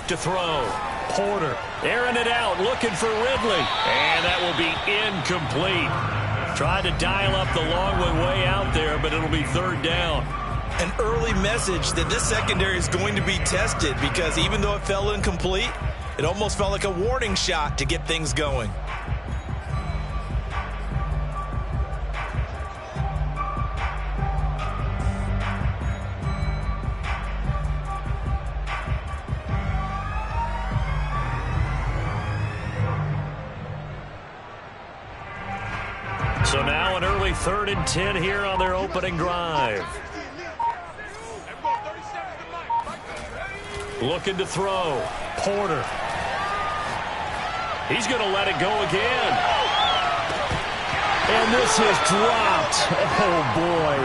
back to throw. Porter airing it out, looking for Ridley. And that will be incomplete. Tried to dial up the long way out there, but it'll be third down. An early message that this secondary is going to be tested, because even though it fell incomplete, it almost felt like a warning shot to get things going. So now an early 3rd and 10 here on their opening drive. Looking to throw. Porter. He's going to let it go again. And this is dropped. Oh, boy.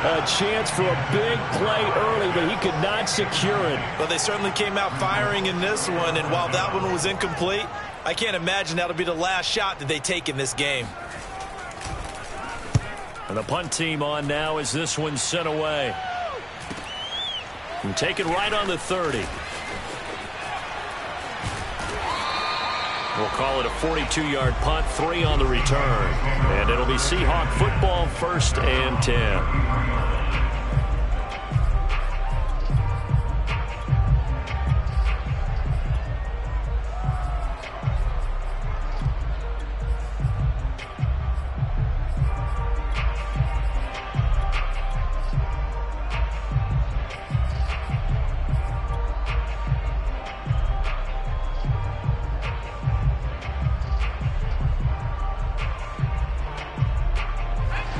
A chance for a big play early, but he could not secure it. Well, they certainly came out firing in this one, and while that one was incomplete, I can't imagine that'll be the last shot that they take in this game. And the punt team on now as this one's sent away. And taken right on the 30. We'll call it a 42-yard punt, 3 on the return. And it'll be Seahawk football, 1st and 10.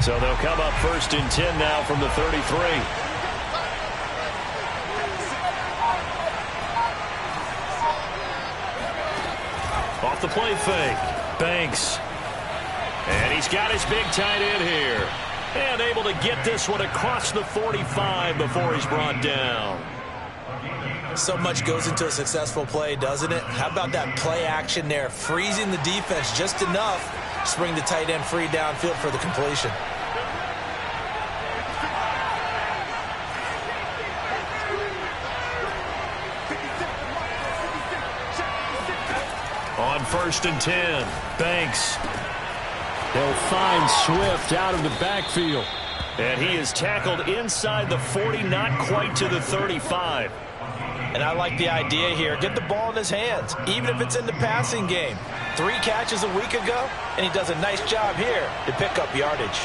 So they'll come up 1st and 10 now from the 33. Off the play fake. Banks. And he's got his big tight end here. And able to get this one across the 45 before he's brought down. So much goes into a successful play, doesn't it? How about that play action there? Freezing the defense just enough to bring the tight end free downfield for the completion. On 1st and 10, Banks. They'll find Swift out of the backfield. And he is tackled inside the 40, not quite to the 35. And I like the idea here. Get the ball in his hands, even if it's in the passing game. 3 catches a week ago, and he does a nice job here to pick up yardage.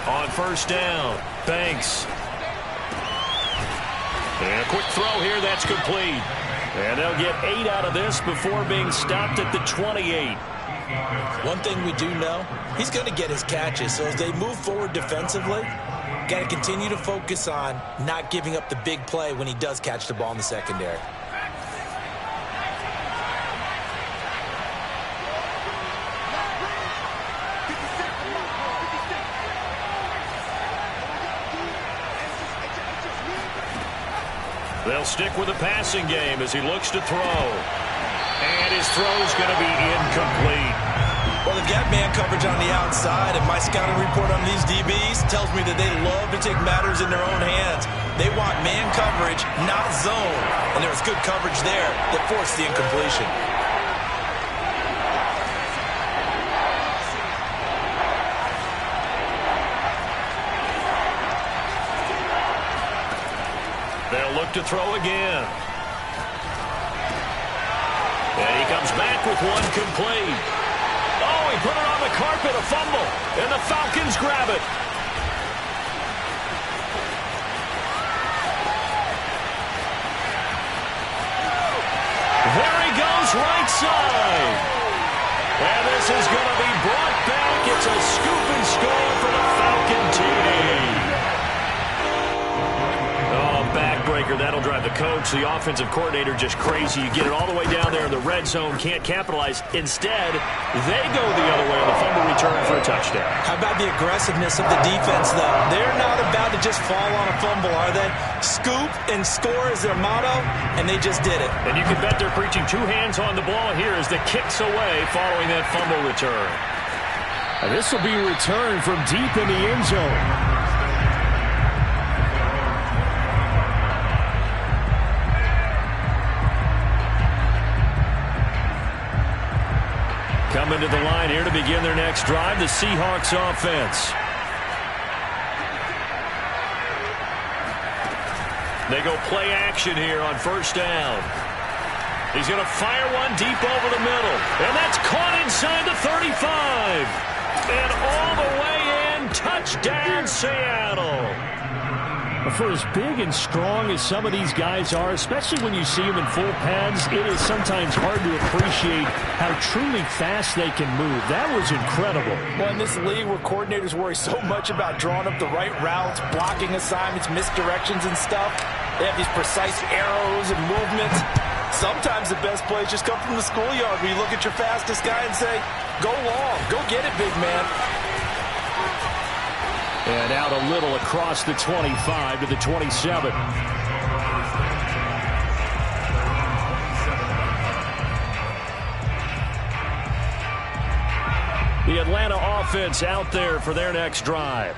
On 1st down, Banks. And a quick throw here, that's complete. And they'll get 8 out of this before being stopped at the 28. One thing we do know, he's going to get his catches. So as they move forward defensively, got to continue to focus on not giving up the big play when he does catch the ball in the secondary. They'll stick with the passing game as he looks to throw. And his throw is going to be incomplete. Well, they've got man coverage on the outside, and my scouting report on these DBs tells me that they love to take matters in their own hands. They want man coverage, not zone. And there was good coverage there that forced the incompletion. They'll look to throw again. And he comes back with one complete. Oh, he put it on the carpet, a fumble. And the Falcons grab it. There he goes, right side. And this is going to be brought back. It's a scoop and score for the Falcon team. Oh, backbreaker. That'll drive the coach, the offensive coordinator, just crazy. You get it all the way down there in the red zone, can't capitalize. Instead, they go the other way on the fumble return for a touchdown. How about the aggressiveness of the defense, though? They're not about to just fall on a fumble, are they? Scoop and score is their motto, and they just did it. And you can bet they're preaching 2 hands on the ball here as the kicks away following that fumble return. And this will be returned from deep in the end zone. Coming to the line here to begin their next drive, the Seahawks offense. They go play action here on first down. He's going to fire one deep over the middle. And that's caught inside the 35. And all the way in, touchdown Seattle. For as big and strong as some of these guys are, especially when you see them in full pads, it is sometimes hard to appreciate how truly fast they can move. That was incredible. Well, in this league where coordinators worry so much about drawing up the right routes, blocking assignments, misdirections and stuff, they have these precise arrows and movements. Sometimes the best plays just come from the schoolyard where you look at your fastest guy and say, go long, go get it, big man. And out a little across the 25 to the 27. The Atlanta offense out there for their next drive.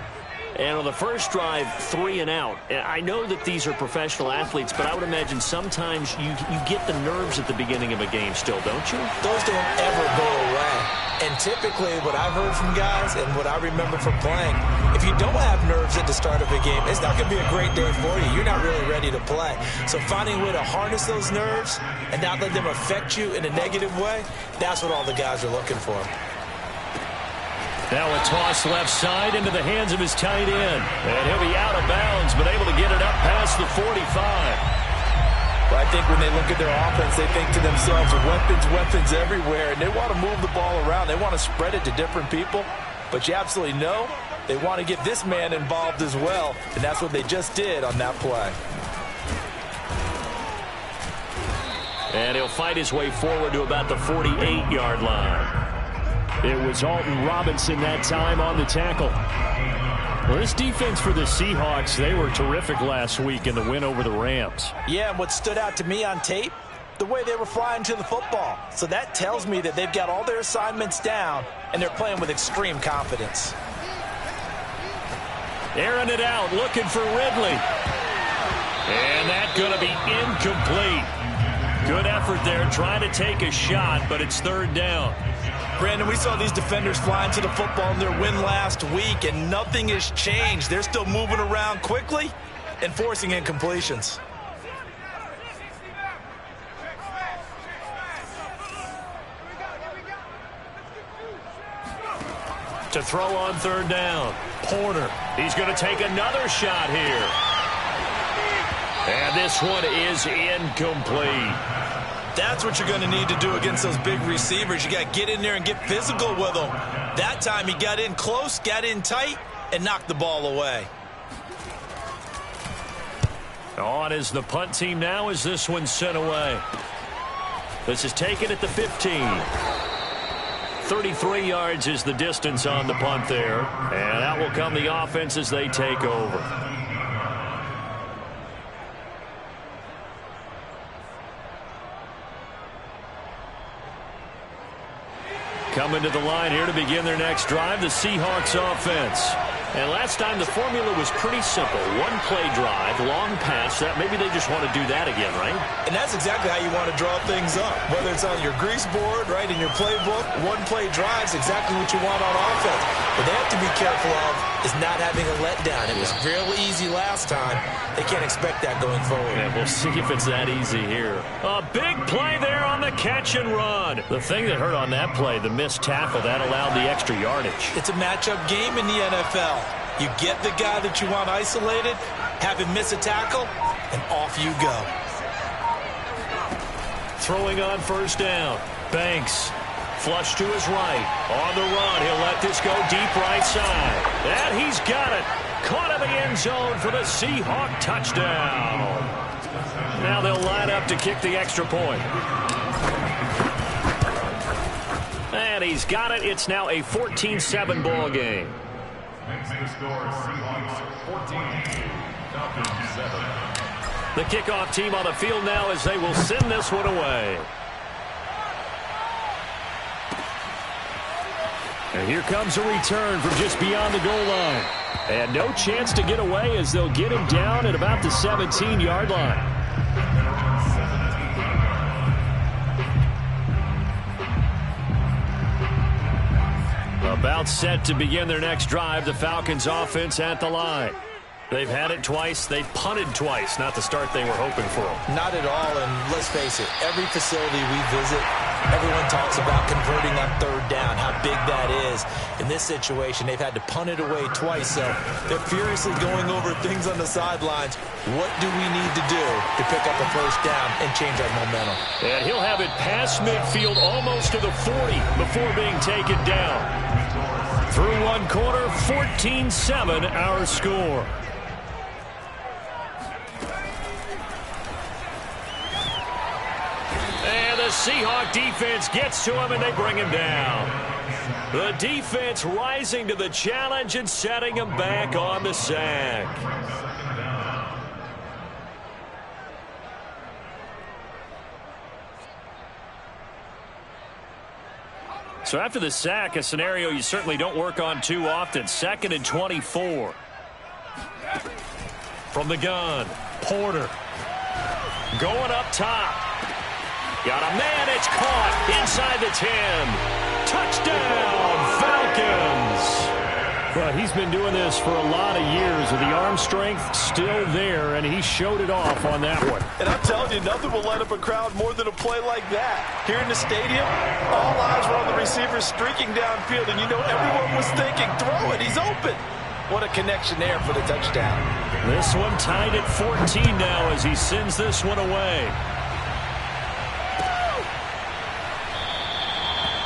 And on the first drive, 3 and out. I know that these are professional athletes, but I would imagine sometimes you get the nerves at the beginning of a game still, don't you? Those don't ever go away. And typically what I've heard from guys and what I remember from playing, if you don't have nerves at the start of a game, it's not going to be a great day for you. You're not really ready to play. So finding a way to harness those nerves and not let them affect you in a negative way, that's what all the guys are looking for. Now a toss left side into the hands of his tight end. And he'll be out of bounds, but able to get it up past the 45. Well, I think when they look at their offense, they think to themselves, weapons everywhere, and they want to move the ball around. They want to spread it to different people. But you absolutely know they want to get this man involved as well, and that's what they just did on that play. And he'll fight his way forward to about the 48-yard line. It was Alton Robinson that time on the tackle. Well, this defense for the Seahawks, they were terrific last week in the win over the Rams. Yeah, and what stood out to me on tape, the way they were flying to the football. So that tells me that they've got all their assignments down, and they're playing with extreme confidence. Airing it out, looking for Ridley. And that's going to be incomplete. Good effort there, trying to take a shot, but it's third down. Brandon, we saw these defenders flying to the football in their win last week, and nothing has changed. They're still moving around quickly and forcing incompletions. To throw on third down, Porter. He's going to take another shot here. And this one is incomplete. That's what you're going to need to do against those big receivers. You got to get in there and get physical with them. That time he got in close, got in tight, and knocked the ball away. On is the punt team now as this one's sent away. This is taken at the 15. 33 yards is the distance on the punt there. And out will come the offense as they take over. Coming to the line here to begin their next drive, the Seahawks offense. And last time the formula was pretty simple. One play drive, long pass. Maybe they just want to do that again, right? And that's exactly how you want to draw things up. Whether it's on your grease board, right, in your playbook, one play drive is exactly what you want on offense. What they have to be careful of is not having a letdown. It was real easy last time. They can't expect that going forward. Yeah, we'll see if it's that easy here. A big play there on the catch and run. The thing that hurt on that play, the missed tackle, that allowed the extra yardage. It's a matchup game in the NFL. You get the guy that you want isolated, have him miss a tackle, and off you go. Throwing on first down. Banks. Flush to his right. On the run. He'll let this go deep right side. And he's got it. Caught in the end zone for the Seahawk touchdown. Now they'll line up to kick the extra point. And he's got it. It's now a 14-7 ball game. The kickoff team on the field now as they will send this one away. And here comes a return from just beyond the goal line. And no chance to get away as they'll get him down at about the 17-yard line. About set to begin their next drive, the Falcons offense at the line. They've had it twice. They've punted twice. Not the start they were hoping for. Not at all, and let's face it, every facility we visit, everyone talks about converting on third down, how big that is. In this situation, they've had to punt it away twice, so they're furiously going over things on the sidelines. What do we need to do to pick up a first down and change our momentum? And he'll have it past midfield almost to the 40 before being taken down. Through one quarter, 14-7 our score. And the Seahawk defense gets to him, and they bring him down. The defense rising to the challenge and setting him back on the sack. So after the sack, a scenario you certainly don't work on too often. 2nd and 24. From the gun, Porter. Going up top. Got a man, it's caught inside the 10. Touchdown, Falcons. But he's been doing this for a lot of years with the arm strength still there, and he showed it off on that one. And I'm telling you, nothing will light up a crowd more than a play like that. Here in the stadium, all eyes were on the receiver streaking downfield, and you know everyone was thinking, throw it, he's open. What a connection there for the touchdown. This one tied at 14 now as he sends this one away.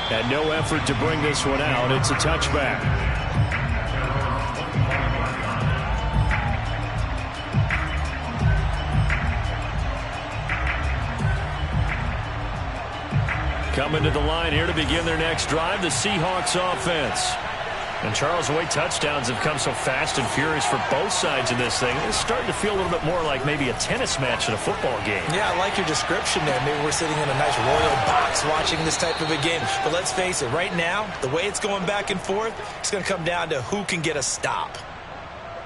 And no effort to bring this one out. It's a touchback. Coming to the line here to begin their next drive, the Seahawks offense. And Charles, the way touchdowns have come so fast and furious for both sides in this thing, it's starting to feel a little bit more like maybe a tennis match in a football game. Yeah, I like your description there. Maybe we're sitting in a nice royal box watching this type of a game. But let's face it, right now, the way it's going back and forth, it's going to come down to who can get a stop.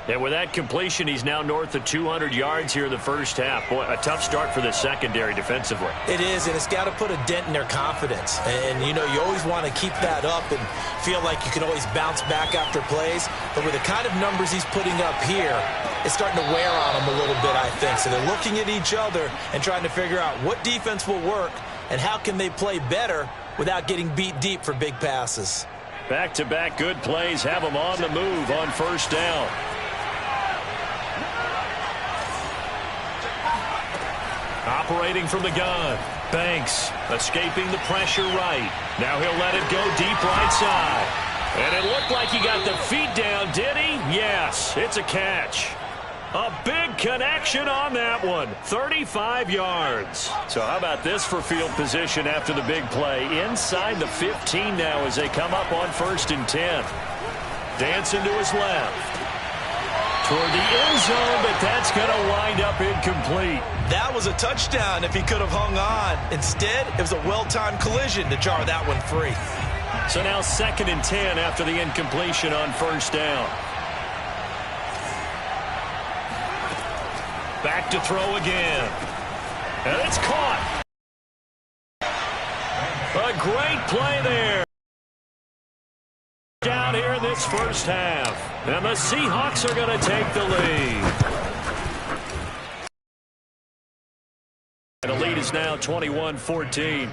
And with that completion, he's now north of 200 yards here in the first half. Boy, a tough start for the secondary defensively. It is, and it's got to put a dent in their confidence. And, you know, you always want to keep that up and feel like you can always bounce back after plays. But with the kind of numbers he's putting up here, it's starting to wear on them a little bit, I think. So they're looking at each other and trying to figure out what defense will work and how can they play better without getting beat deep for big passes. Back-to-back good plays have them on the move on first down. Operating from the gun. Banks escaping the pressure right. Now he'll let it go deep right side. And it looked like he got the feet down, did he? Yes, it's a catch. A big connection on that one. 35 yards. So how about this for field position after the big play? Inside the 15 now as they come up on 1st and 10. Dancing to his left. Toward the end zone, but that's going to wind up incomplete. That was a touchdown if he could have hung on. Instead, it was a well-timed collision to jar that one free. So now 2nd and 10 after the incompletion on first down. Back to throw again. And it's caught. A great play there. Down here in this first half. And the Seahawks are going to take the lead. And the lead is now 21-14.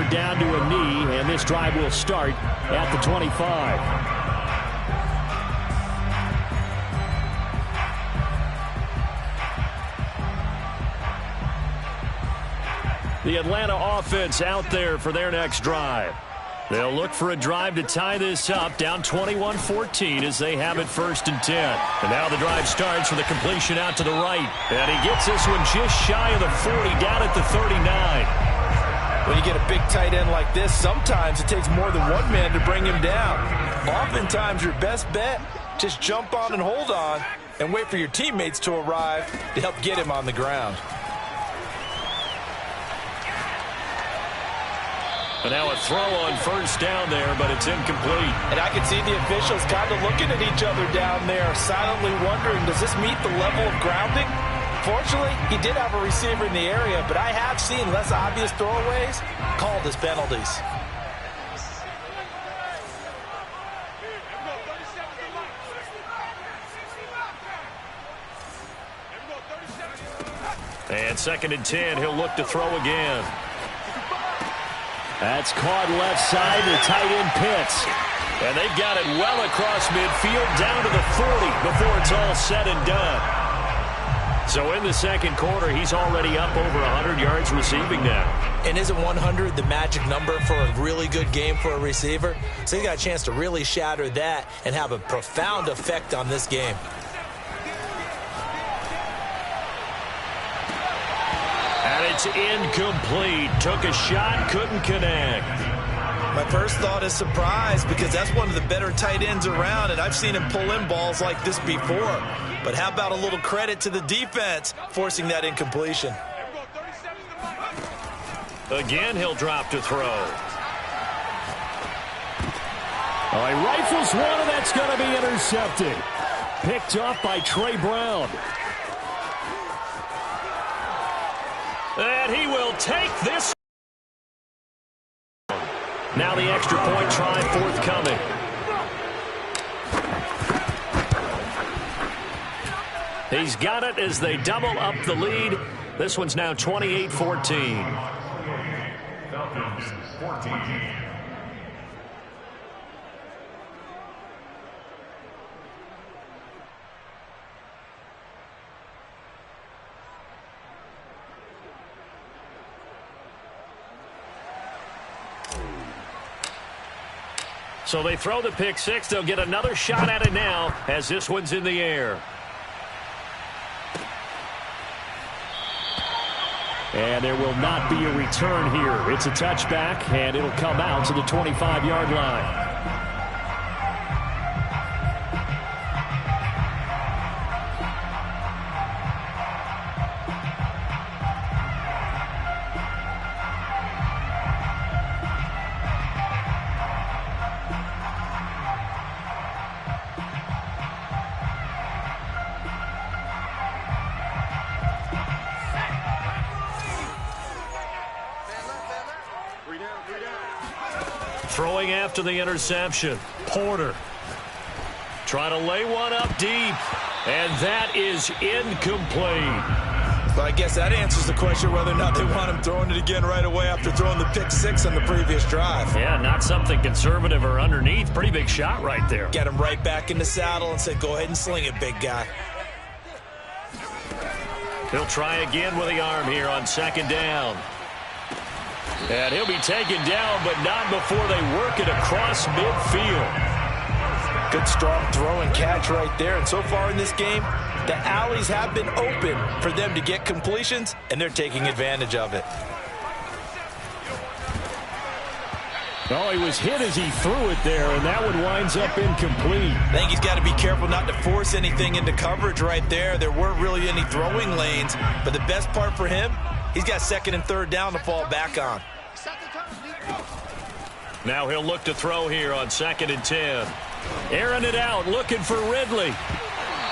Down to a knee, and this drive will start at the 25. The Atlanta offense out there for their next drive. They'll look for a drive to tie this up, down 21-14 as they have it 1st and 10. And now the drive starts with a completion out to the right. And he gets this one just shy of the 40, down at the 39. When you get a big tight end like this, sometimes it takes more than one man to bring him down. Oftentimes, your best bet, just jump on and hold on and wait for your teammates to arrive to help get him on the ground. And now a throw on first down there, but it's incomplete. And I can see the officials kind of looking at each other down there, silently wondering, does this meet the level of grounding? Fortunately, he did have a receiver in the area, but I have seen less obvious throwaways called as penalties. And 2nd and 10, he'll look to throw again. That's caught left side to tight end Pitts. And they've got it well across midfield down to the 40 before it's all said and done. So in the second quarter, he's already up over 100 yards receiving now. And isn't 100 the magic number for a really good game for a receiver? So he got a chance to really shatter that and have a profound effect on this game. And it's incomplete. Took a shot, couldn't connect. My first thought is surprise because that's one of the better tight ends around, and I've seen him pull in balls like this before. But how about a little credit to the defense forcing that incompletion? Again, he'll drop to throw. Oh, he rifles one, and that's going to be intercepted. Picked off by Trey Brown. And he will take this. Now the extra point try forthcoming. He's got it as they double up the lead. This one's now 28-14. So they throw the pick six. They'll get another shot at it now as this one's in the air. And there will not be a return here. It's a touchback, and it'll come out to the 25-yard line. Throwing after the interception. Porter. Trying to lay one up deep. And that is incomplete. But I guess that answers the question whether or not they want him throwing it again right away after throwing the pick six on the previous drive. Yeah, not something conservative or underneath. Pretty big shot right there. Get him right back in the saddle and said, go ahead and sling it, big guy. He'll try again with the arm here on 2nd down. And he'll be taken down, but not before they work it across midfield. Good strong throw and catch right there. And so far in this game, the alleys have been open for them to get completions, and they're taking advantage of it. Oh, he was hit as he threw it there, and that one winds up incomplete. I think he's got to be careful not to force anything into coverage right there. There weren't really any throwing lanes, but the best part for him, he's got 2nd and 3rd down to fall back on. Now he'll look to throw here on 2nd and 10. Airing it out, looking for Ridley.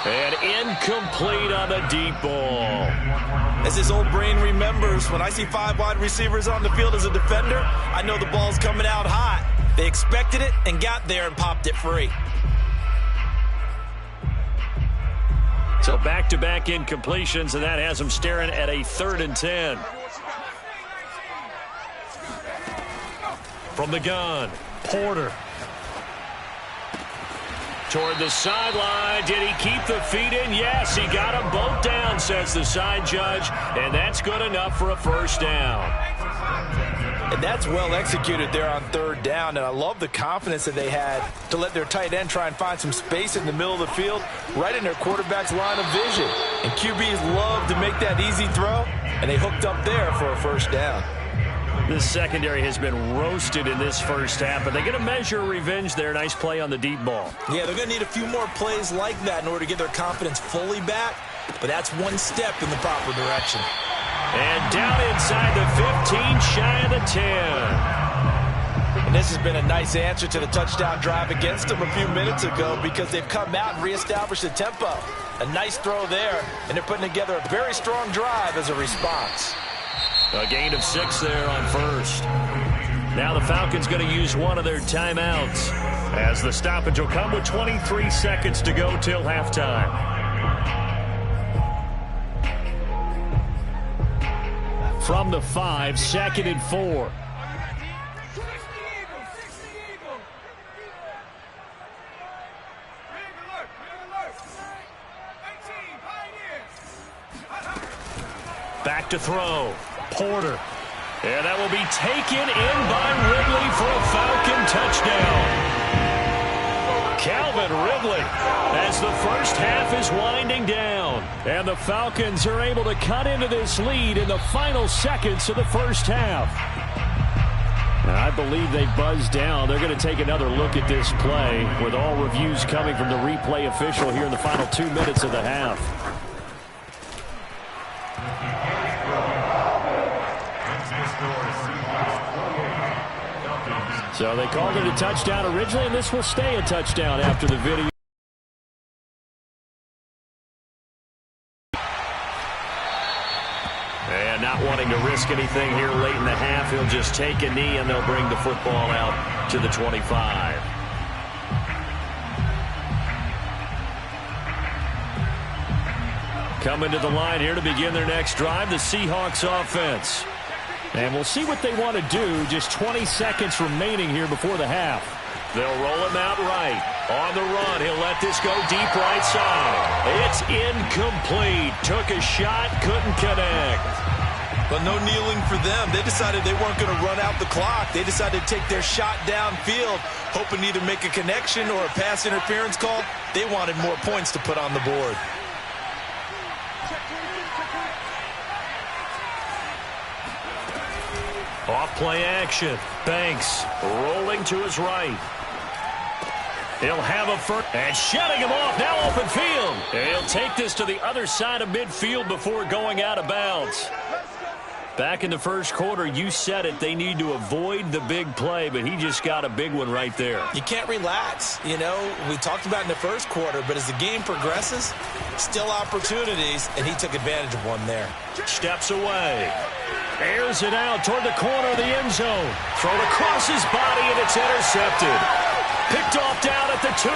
And incomplete on the deep ball. As his old brain remembers, when I see 5 wide receivers on the field as a defender, I know the ball's coming out hot. They expected it and got there and popped it free. So back-to-back incompletions, and that has them staring at a 3rd and 10. From the gun, Porter. Toward the sideline. Did he keep the feet in? Yes, he got them both down, says the side judge, and that's good enough for a 1st down. And that's well executed there on 3rd down, and I love the confidence that they had to let their tight end try and find some space in the middle of the field, right in their quarterback's line of vision. And QBs love to make that easy throw, and they hooked up there for a 1st down. This secondary has been roasted in this first half, but they get a measure of revenge there. Nice play on the deep ball. Yeah, they're going to need a few more plays like that in order to get their confidence fully back, but that's one step in the proper direction. And down inside the 15, shy of the 10. And this has been a nice answer to the touchdown drive against them a few minutes ago because they've come out and reestablished the tempo. A nice throw there, and they're putting together a very strong drive as a response. A gain of 6 there on first. Now the Falcons going to use one of their timeouts as the stoppage will come with 23 seconds to go till halftime. From the 5, 2nd and 4. Back to throw. Porter. And that will be taken in by Ridley for a Falcon touchdown. Calvin Ridley as the first half is winding down. And the Falcons are able to cut into this lead in the final seconds of the first half. And I believe they buzzed down. They're going to take another look at this play with all reviews coming from the replay official here in the final 2 minutes of the half. So they called it a touchdown originally, and this will stay a touchdown after the video. And not wanting to risk anything here late in the half, he'll just take a knee, and they'll bring the football out to the 25. Coming to the line here to begin their next drive, the Seahawks offense. And we'll see what they want to do. Just 20 seconds remaining here before the half. They'll roll him out right. On the run, he'll let this go deep right side. It's incomplete. Took a shot, couldn't connect. But no kneeling for them. They decided they weren't going to run out the clock. They decided to take their shot downfield, hoping to either make a connection or a pass interference call. They wanted more points to put on the board. Off play action. Banks rolling to his right. He'll have a first. And shutting him off. Now open field. And he'll take this to the other side of midfield before going out of bounds. Back in the first quarter, you said it. They need to avoid the big play, but he just got a big one right there. You can't relax. You know, we talked about in the first quarter, but as the game progresses, still opportunities, and he took advantage of one there. Steps away. Airs it out toward the corner of the end zone. Thrown across his body, and it's intercepted. Picked off down at the 2.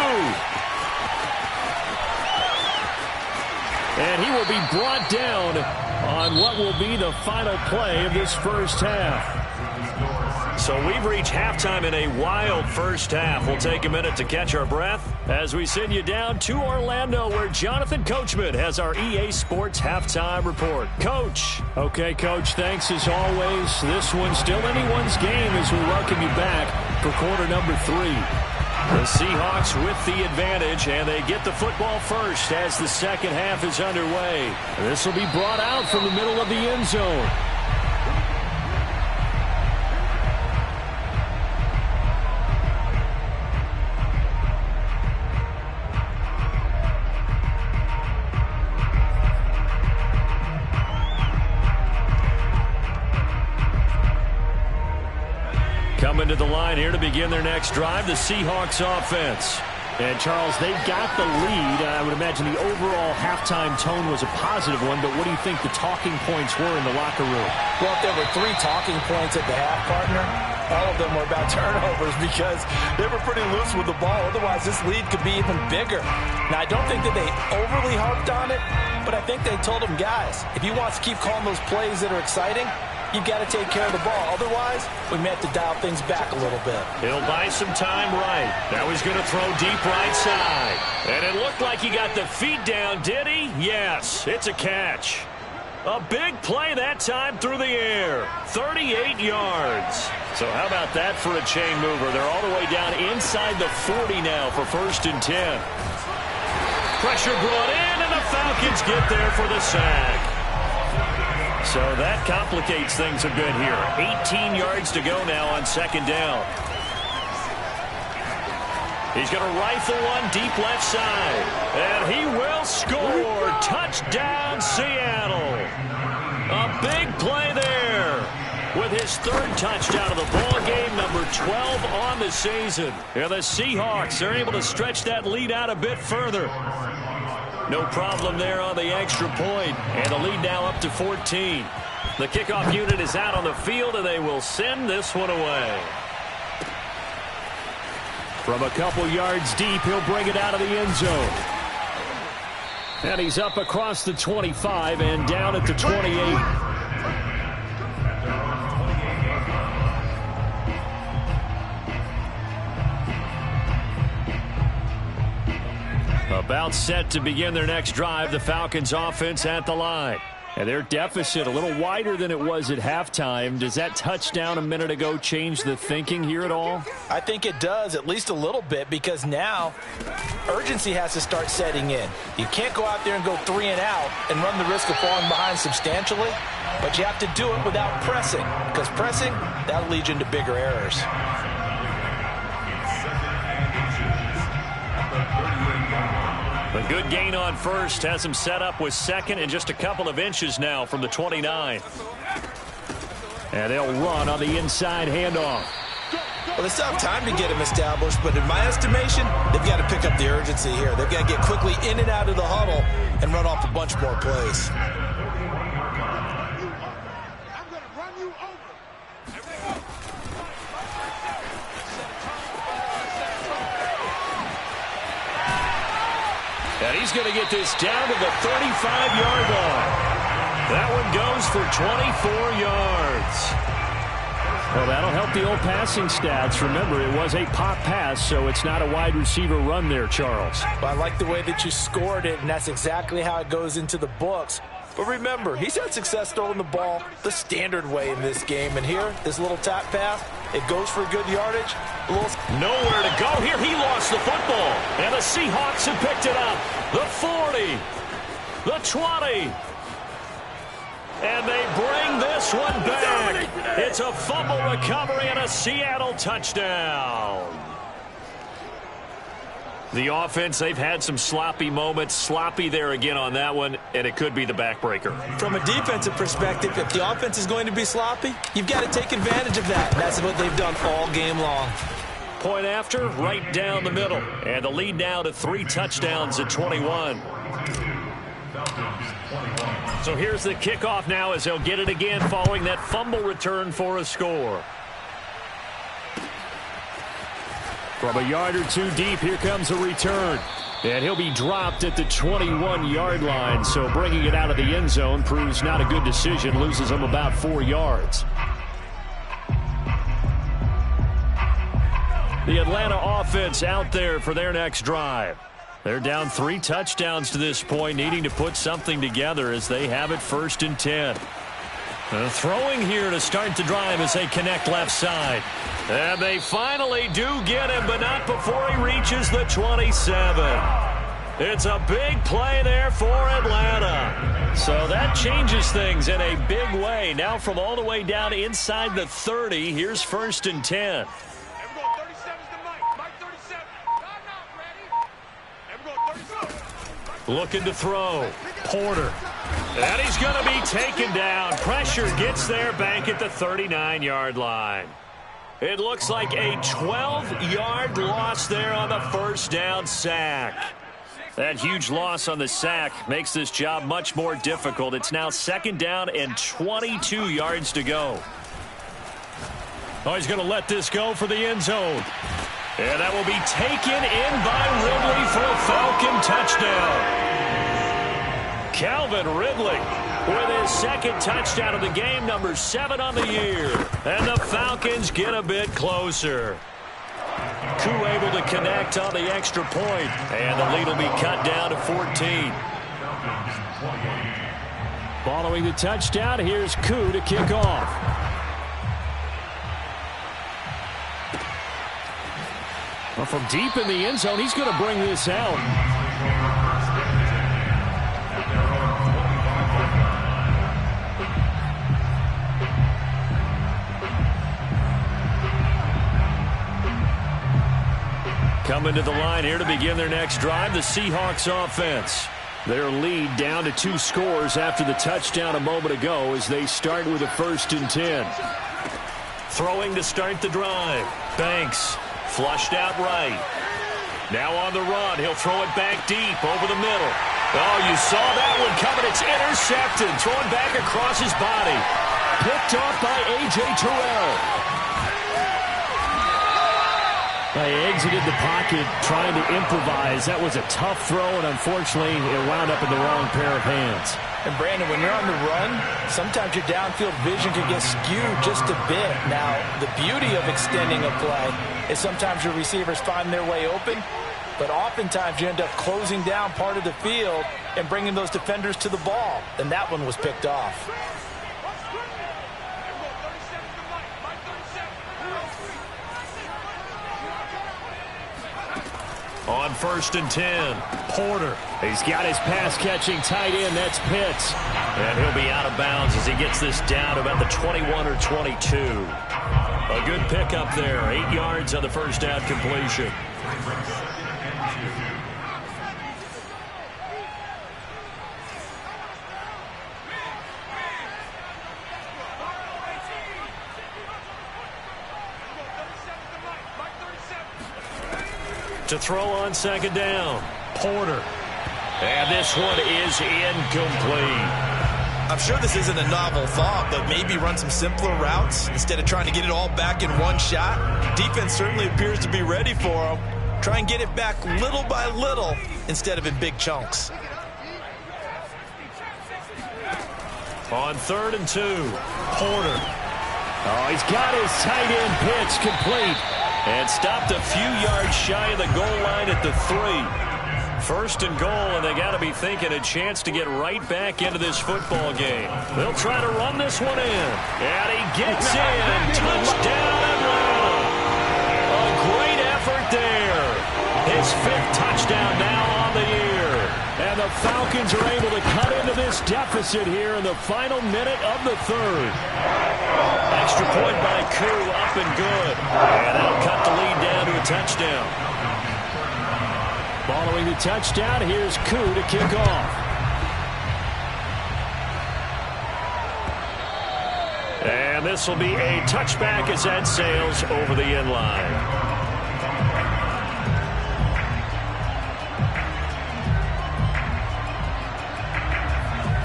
And he will be brought down on what will be the final play of this first half. So we've reached halftime in a wild first half. We'll take a minute to catch our breath as we send you down to Orlando, where Jonathan Coachman has our EA Sports halftime report. Coach. Okay, Coach, thanks as always. This one's still anyone's game as we welcome you back for quarter number 3. The Seahawks with the advantage, and they get the football first as the second half is underway. This will be brought out from the middle of the end zone. Coming to the line here to begin their next drive, the Seahawks offense. And, Charles, they've got the lead. I would imagine the overall halftime tone was a positive one, but what do you think the talking points were in the locker room? Well, if there were 3 talking points at the half, partner, all of them were about turnovers because they were pretty loose with the ball. Otherwise, this lead could be even bigger. Now, I don't think that they overly harped on it, but I think they told them, guys, if you want to keep calling those plays that are exciting, you've got to take care of the ball. Otherwise, we may have to dial things back a little bit. He'll buy some time right. Now he's going to throw deep right side. And it looked like he got the feet down, did he? Yes, it's a catch. A big play that time through the air. 38 yards. So how about that for a chain mover? They're all the way down inside the 40 now for 1st and 10. Pressure brought in, and the Falcons get there for the sack. So that complicates things a bit here. 18 yards to go now on second down. He's going to rifle one deep left side. And he will score. Touchdown, Seattle. A big play there with his third touchdown of the ball game, number 12 on the season. And the Seahawks are able to stretch that lead out a bit further. No problem there on the extra point. And the lead now up to 14. The kickoff unit is out on the field, and they will send this one away. From a couple yards deep, he'll bring it out of the end zone. And he's up across the 25 and down at the 28. About set to begin their next drive, the Falcons offense at the line. And their deficit a little wider than it was at halftime. Does that touchdown a minute ago change the thinking here at all? I think it does, at least a little bit, because now urgency has to start setting in. You can't go out there and go 3 and out and run the risk of falling behind substantially, but you have to do it without pressing, because pressing, that'll lead you into bigger errors. A good gain on first has him set up with second and just a couple of inches now from the 29. And they'll run on the inside handoff. Well, they still have time to get him established, but in my estimation, they've got to pick up the urgency here. They've got to get quickly in and out of the huddle and run off a bunch more plays. And he's going to get this down to the 35-yard line. That one goes for 24 yards. Well, that'll help the old passing stats. Remember, it was a pop pass, so it's not a wide receiver run there, Charles. Well, I like the way that you scored it, and that's exactly how it goes into the books. But remember, he's had success throwing the ball the standard way in this game. And here, this little tap pass, it goes for good yardage. Nowhere to go here. He lost the football. And the Seahawks have picked it up. The 40. The 20. And they bring this one back. It's a fumble recovery and a Seattle touchdown. The offense, they've had some sloppy moments. Sloppy there again on that one, and it could be the backbreaker. From a defensive perspective, if the offense is going to be sloppy, you've got to take advantage of that. And that's what they've done all game long. Point after, right down the middle. And the lead now to 3 touchdowns at 21. So here's the kickoff now as they'll get it again following that fumble return for a score. From a yard or two deep, here comes a return. And he'll be dropped at the 21-yard line. So bringing it out of the end zone proves not a good decision. Loses him about 4 yards. The Atlanta offense out there for their next drive. They're down 3 touchdowns to this point, needing to put something together as they have it 1st and 10. Throwing here to start the drive as they connect left side. And they finally do get him, but not before he reaches the 27. It's a big play there for Atlanta. So that changes things in a big way. Now from all the way down inside the 30, here's 1st and 10. Looking to throw. Porter. And he's going to be taken down. Pressure gets there back at the 39-yard line. It looks like a 12-yard loss there on the 1st down sack. That huge loss on the sack makes this job much more difficult. It's now 2nd down and 22 yards to go. Oh, he's going to let this go for the end zone. And that will be taken in by Ridley for a Falcon touchdown. Calvin Ridley with his 2nd touchdown of the game, number 7 on the year. And the Falcons get a bit closer. Koo able to connect on the extra point. And the lead will be cut down to 14. Following the touchdown, here's Koo to kick off. Well, from deep in the end zone, he's going to bring this out. Coming to the line here to begin their next drive, the Seahawks offense. Their lead down to 2 scores after the touchdown a moment ago as they start with a 1st and 10. Throwing to start the drive. Banks flushed out right. Now on the run. He'll throw it back deep over the middle. Oh, you saw that one coming. It's intercepted. Thrown back across his body. Picked off by A.J. Terrell. They exited the pocket trying to improvise. That was a tough throw, and unfortunately, it wound up in the wrong pair of hands. And, Brandon, when you're on the run, sometimes your downfield vision can get skewed just a bit. Now, the beauty of extending a play is sometimes your receivers find their way open, but oftentimes you end up closing down part of the field and bringing those defenders to the ball. And that one was picked off. On 1st and 10, Porter. He's got his pass-catching tight end. That's Pitts. And he'll be out of bounds as he gets this down to about the 21 or 22. A good pickup there. 8 yards on the first down completion. To throw on 2nd down, Porter. And this one is incomplete. I'm sure this isn't a novel thought, but maybe run some simpler routes instead of trying to get it all back in one shot. Defense certainly appears to be ready for him. Try and get it back little by little instead of in big chunks. On 3rd and 2, Porter. Oh, he's got his tight end pitch complete. And stopped a few yards shy of the goal line at the 3. 1st and goal, and they got to be thinking a chance to get right back into this football game. They'll try to run this one in. And he gets in. Touchdown, Atlanta. A great effort there. His 5th touchdown now on the year. And the Falcons are able to cut into this deficit here in the final minute of the 3rd. Extra point by Koo, up and good. And that'll cut the lead down to a touchdown. Following the touchdown, here's Koo to kick off. And this will be a touchback as that sails over the end line.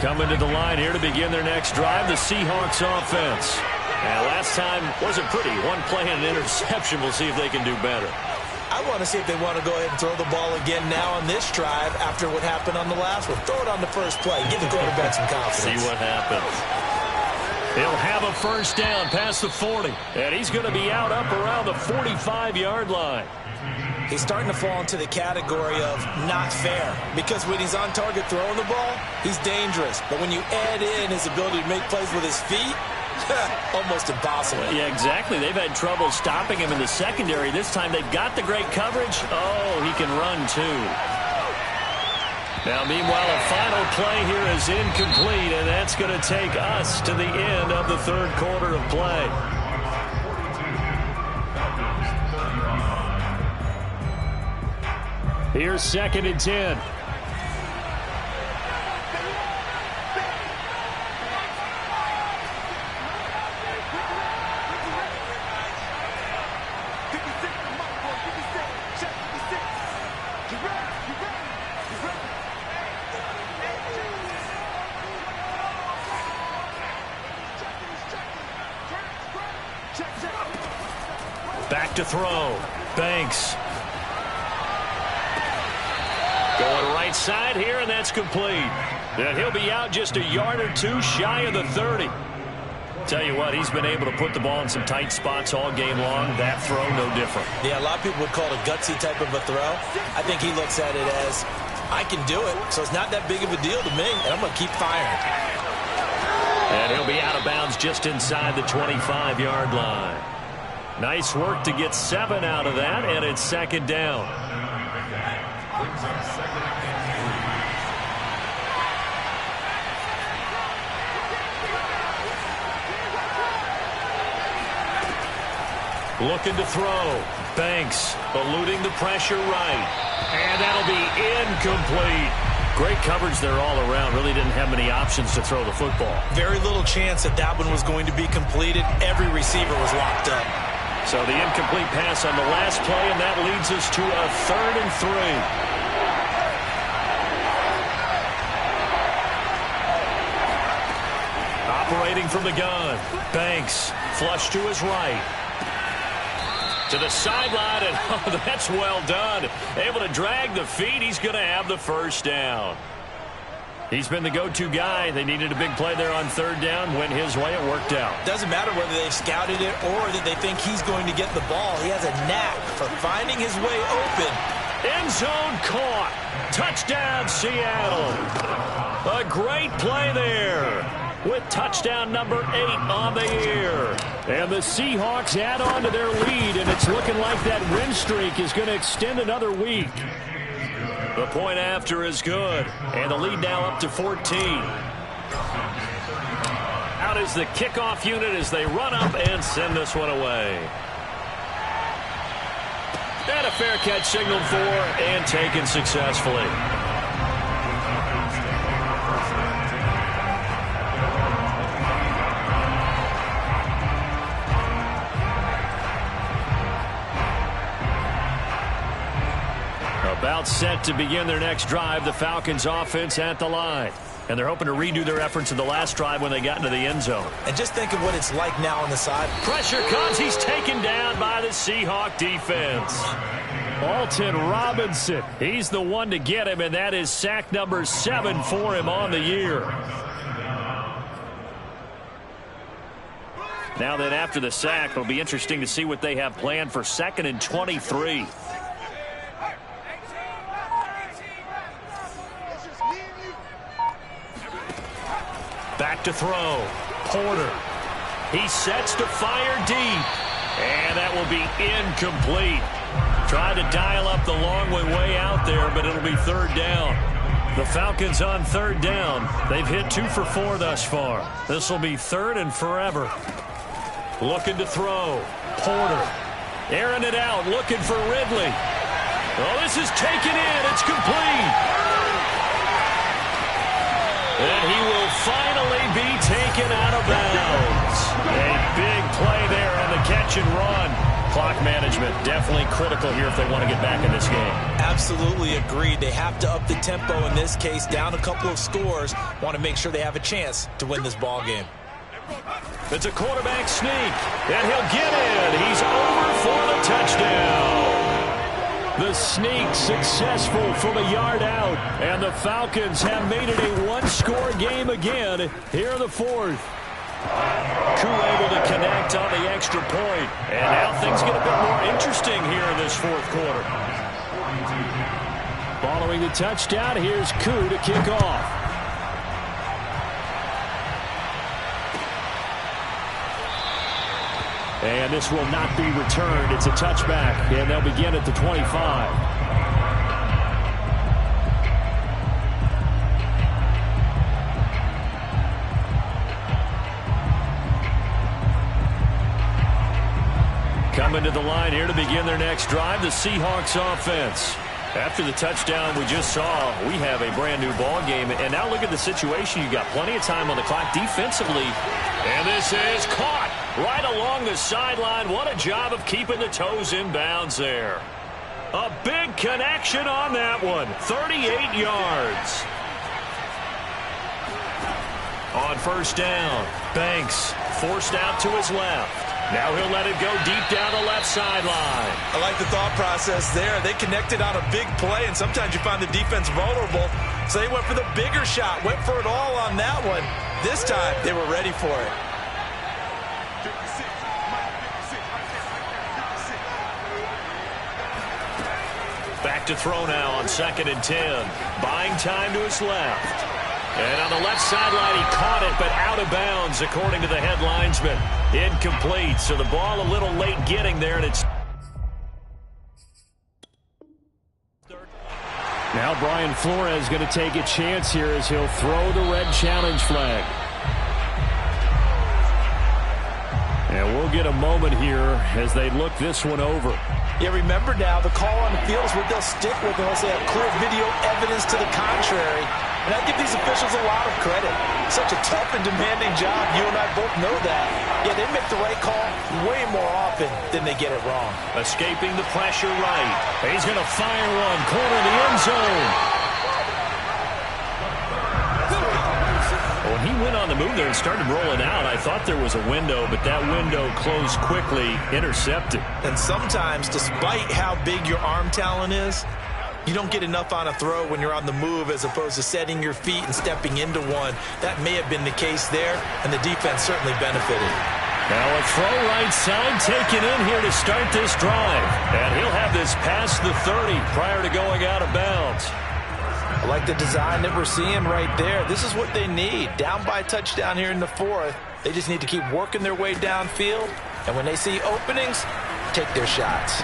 Coming to the line here to begin their next drive, the Seahawks offense. And last time wasn't pretty. One play and an interception. We'll see if they can do better. I want to see if they want to go ahead and throw the ball again now on this drive after what happened on the last one. Throw it on the first play. Give the quarterback some confidence. See what happens. He'll have a 1st down past the 40. And he's going to be out up around the 45-yard line. He's starting to fall into the category of not fair, because when he's on target throwing the ball, he's dangerous. But when you add in his ability to make plays with his feet, almost impossible. Yeah, exactly. They've had trouble stopping him in the secondary. This time they've got the great coverage. Oh, he can run too. Now, meanwhile, a final play here is incomplete, and that's going to take us to the end of the 3rd quarter of play. Here's 2nd and 10. Back to throw. Banks. Going right side here, and that's complete. And he'll be out just a yard or two shy of the 30. Tell you what, he's been able to put the ball in some tight spots all game long. That throw, no different. Yeah, a lot of people would call it a gutsy type of a throw. I think he looks at it as, I can do it, so it's not that big of a deal to me, and I'm going to keep firing. And he'll be out of bounds just inside the 25-yard line. Nice work to get 7 out of that, and it's 2nd down. Looking to throw. Banks eluding the pressure right. And that'll be incomplete. Great coverage there all around. Really didn't have many options to throw the football. Very little chance that that one was going to be completed. Every receiver was locked up. So the incomplete pass on the last play, and that leads us to a 3rd and 3. Operating from the gun. Banks flush to his right. To the sideline, and oh, that's well done. Able to drag the feet. He's going to have the first down. He's been the go-to guy. They needed a big play there on 3rd down. Went his way. It worked out. Doesn't matter whether they've scouted it or that they think he's going to get the ball. He has a knack for finding his way open. End zone caught. Touchdown, Seattle. A great play there, with touchdown number 8 on the year. And the Seahawks add on to their lead, and it's looking like that win streak is going to extend another week. The point after is good, and the lead now up to 14. Out is the kickoff unit as they run up and send this one away. And a fair catch signaled for and taken successfully. About set to begin their next drive, the Falcons offense at the line. And they're hoping to redo their efforts in the last drive when they got into the end zone. And just think of what it's like now on the side. Pressure comes. He's taken down by the Seahawk defense. Alton Robinson. He's the one to get him, and that is sack number 7 for him on the year. Now then, after the sack, it'll be interesting to see what they have planned for 2nd and 23. Back to throw. Porter. He sets to fire deep. And that will be incomplete. Tried to dial up the long way out there, but it'll be 3rd down. The Falcons on 3rd down. They've hit 2 for 4 thus far. This will be 3rd and forever. Looking to throw. Porter. Airing it out. Looking for Ridley. Oh, this is taken in. It's complete. And he will finally be taken out of bounds. A big play there on the catch and run. Clock management definitely critical here if they want to get back in this game. Absolutely agreed. They have to up the tempo in this case, down a couple of scores. Want to make sure they have a chance to win this ball game. It's a quarterback sneak, and he'll get in. He's over for the touchdown. The sneak successful from a yard out, and the Falcons have made it a one-score game again here in the 4th. Koo able to connect on the extra point, and now things get a bit more interesting here in this 4th quarter. Following the touchdown, here's Koo to kick off. And this will not be returned. It's a touchback, and they'll begin at the 25. Coming to the line here to begin their next drive, the Seahawks offense. After the touchdown we just saw, we have a brand new ball game. And now look at the situation. You got plenty of time on the clock defensively. And this is caught right along the sideline. What a job of keeping the toes in bounds there. A big connection on that one. 38 yards. On 1st down, Banks forced out to his left. Now he'll let it go deep down the left sideline. I like the thought process there. They connected on a big play, and sometimes you find the defense vulnerable. So they went for the bigger shot, went for it all on that one. This time, they were ready for it. Back to throw now on 2nd and 10. Buying time to his left. And on the left sideline, he caught it, but out of bounds, according to the head linesman. Incomplete, so the ball a little late getting there, and it's... Now Brian Flores going to take a chance here as he'll throw the red challenge flag. And we'll get a moment here as they look this one over. Yeah, remember now, the call on the field is what they'll stick with unless they have clear video evidence to the contrary. And I give these officials a lot of credit. Such a tough and demanding job. You and I both know that. Yeah, they make the right call way more often than they get it wrong. Escaping the pressure right. He's going to fire one. Corner of the end zone. When he went on the move there and started rolling out, I thought there was a window, but that window closed quickly, intercepted. And sometimes, despite how big your arm talent is, you don't get enough on a throw when you're on the move as opposed to setting your feet and stepping into one. That may have been the case there, and the defense certainly benefited. Now a throw right side taken in here to start this drive. And he'll have this past the 30 prior to going out of bounds. I like the design that we're seeing right there. This is what they need. Down by a touchdown here in the fourth. They just need to keep working their way downfield. And when they see openings, take their shots.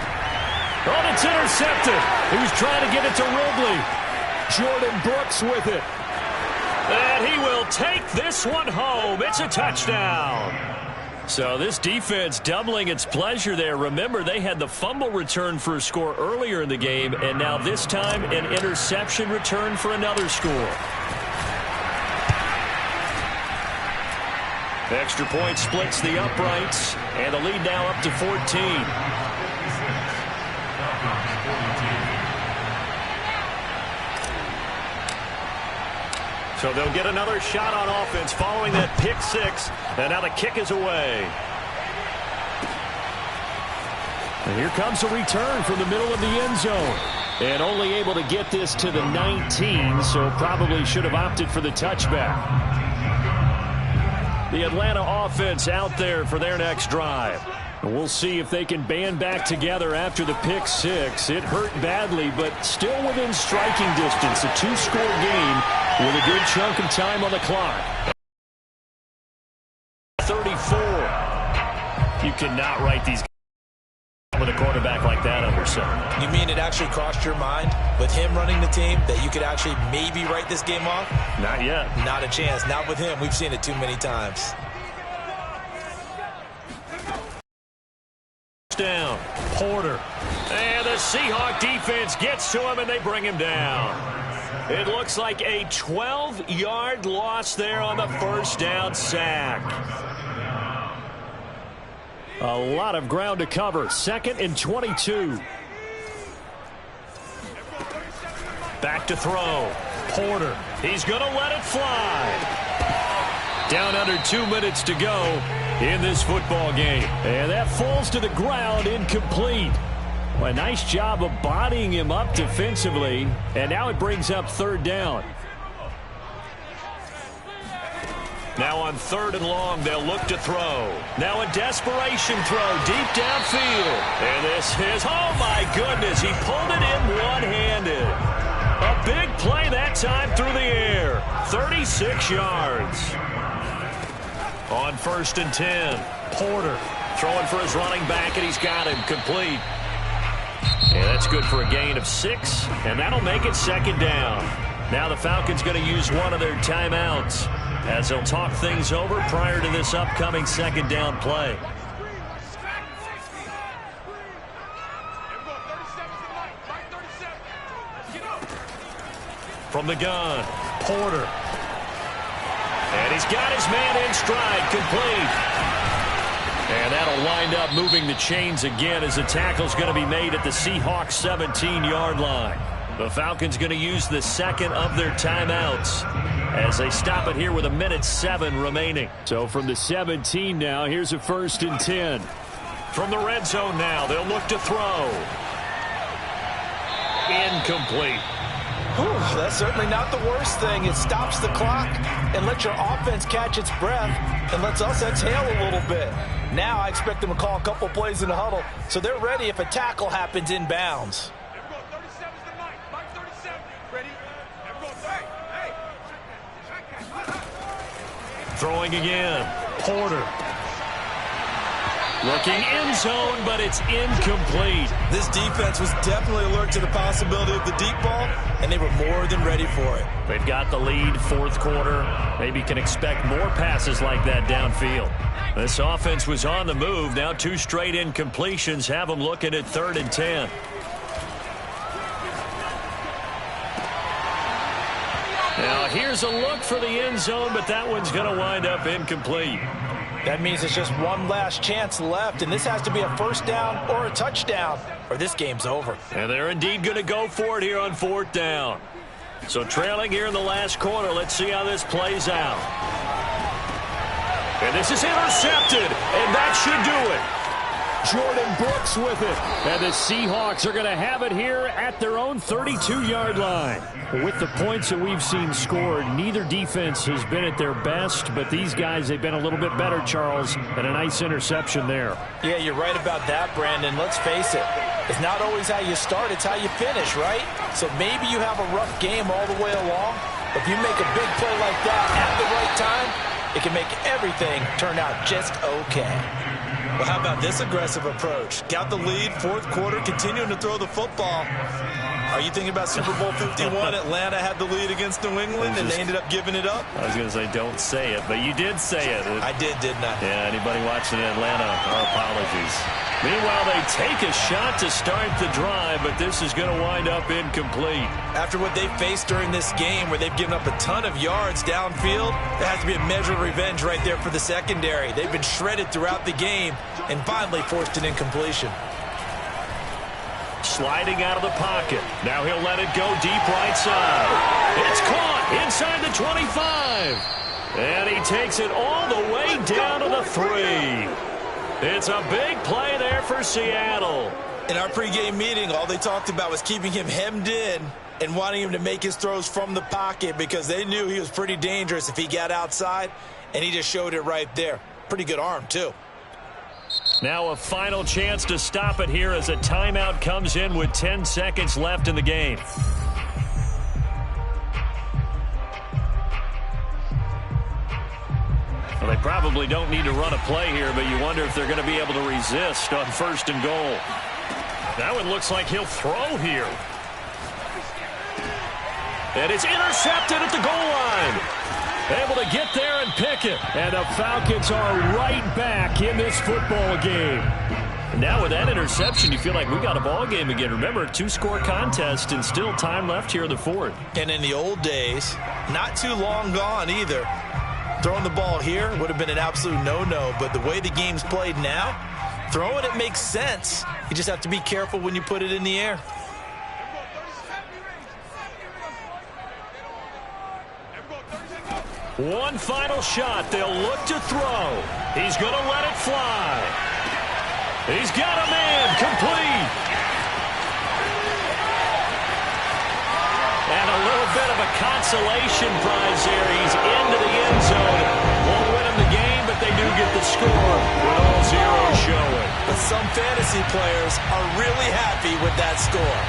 Oh, it's intercepted. He was trying to get it to Ridley. Jordan Brooks with it. And he will take this one home. It's a touchdown. So this defense doubling its pleasure there. Remember, they had the fumble return for a score earlier in the game, and now this time an interception return for another score. Extra point splits the uprights, and the lead now up to 14. So they'll get another shot on offense following that pick six. And now the kick is away. And here comes a return from the middle of the end zone. And only able to get this to the 19, so probably should have opted for the touchback. The Atlanta offense out there for their next drive. We'll see if they can band back together after the pick six. It hurt badly, but still within striking distance. A two-score game with a good chunk of time on the clock. 34. You cannot write these guys with a quarterback like that under center. You mean it actually crossed your mind with him running the team that you could actually maybe write this game off? Not yet. Not a chance. Not with him. We've seen it too many times. Down. Porter. And the Seahawk defense gets to him, and they bring him down. It looks like a 12-yard loss there on the first down sack. A lot of ground to cover. 2nd and 22. Back to throw. Porter. He's going to let it fly. Down under 2 minutes to go in this football game. And that falls to the ground, incomplete. Well, a nice job of bodying him up defensively. And now it brings up 3rd down. Now on 3rd and long, they'll look to throw. Now a desperation throw deep downfield. And this is, oh my goodness, he pulled it in one-handed. A big play that time through the air. 36 yards. On 1st and 10, Porter throwing for his running back, and he's got him complete. And that's good for a gain of 6, and that'll make it 2nd down. Now the Falcons going to use one of their timeouts as they'll talk things over prior to this upcoming 2nd down play. From the gun, Porter. And he's got his man in stride, complete. And that'll wind up moving the chains again as the tackle's going to be made at the Seahawks 17-yard line. The Falcons going to use the 2nd of their timeouts as they stop it here with 1:07 remaining. So from the 17 now, here's a 1st and 10. From the red zone now, they'll look to throw. Incomplete. Whew, that's certainly not the worst thing. It stops the clock and lets your offense catch its breath and lets us exhale a little bit. Now I expect them to call a couple plays in the huddle so they're ready if a tackle happens inbounds. Throwing again. Porter. Looking end zone, but it's incomplete. This defense was definitely alert to the possibility of the deep ball, and they were more than ready for it. They've got the lead, fourth quarter. Maybe can expect more passes like that downfield. This offense was on the move. Now 2 straight incompletions have them looking at 3rd and 10. Now here's a look for the end zone, but that one's going to wind up incomplete. That means it's just one last chance left, and this has to be a first down or a touchdown, or this game's over. And they're indeed going to go for it here on 4th down. So trailing here in the last quarter, let's see how this plays out. And this is intercepted, and that should do it. Jordan Brooks with it. And the Seahawks are going to have it here at their own 32-yard line. With the points that we've seen scored, neither defense has been at their best, but these guys, they've been a little bit better, Charles, and a nice interception there. Yeah, you're right about that, Brandon. Let's face it. It's not always how you start, it's how you finish, right? So maybe you have a rough game all the way along, but if you make a big play like that at the right time, it can make everything turn out just okay. Well, how about this aggressive approach? Got the lead, fourth quarter, continuing to throw the football. Are you thinking about Super Bowl 51? Atlanta had the lead against New England, and they ended up giving it up? I was going to say, don't say it, but you did say it. I did, didn't I? Yeah, anybody watching in Atlanta, our apologies. Meanwhile, they take a shot to start the drive, but this is going to wind up incomplete. After what they faced during this game, where they've given up a ton of yards downfield, there has to be a measure of revenge right there for the secondary. They've been shredded throughout the game and finally forced an incompletion. Sliding out of the pocket. Now he'll let it go deep right side. It's caught inside the 25. And he takes it all the way down to the 3. It's a big play there for Seattle. In our pregame meeting, all they talked about was keeping him hemmed in and wanting him to make his throws from the pocket because they knew he was pretty dangerous if he got outside, and he just showed it right there. Pretty good arm, too. Now a final chance to stop it here as a timeout comes in with 10 seconds left in the game. Well, they probably don't need to run a play here, but you wonder if they're going to be able to resist on 1st and goal. That one looks like he'll throw here. And it's intercepted at the goal line. Able to get there and pick it. And the Falcons are right back in this football game. And now with that interception, you feel like we got a ball game again. Remember, a 2-score contest and still time left here in the 4th. And in the old days, not too long gone either, throwing the ball here would have been an absolute no-no. But the way the game's played now, throwing it makes sense. You just have to be careful when you put it in the air. One final shot. They'll look to throw. He's going to let it fly. He's got a man complete. And a little bit of a consolation prize here. He's into the end zone. Won't win him the game, but they do get the score with all zeros showing. But some fantasy players are really happy with that score.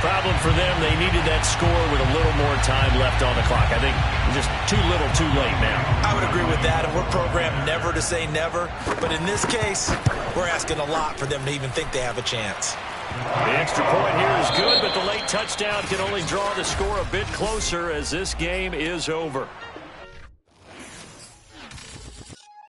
Problem for them, they needed that score with a little more time left on the clock. I think just too little, too late now. I would agree with that, and we're programmed never to say never. But in this case, we're asking a lot for them to even think they have a chance. The extra point here is good, but the late touchdown can only draw the score a bit closer as this game is over.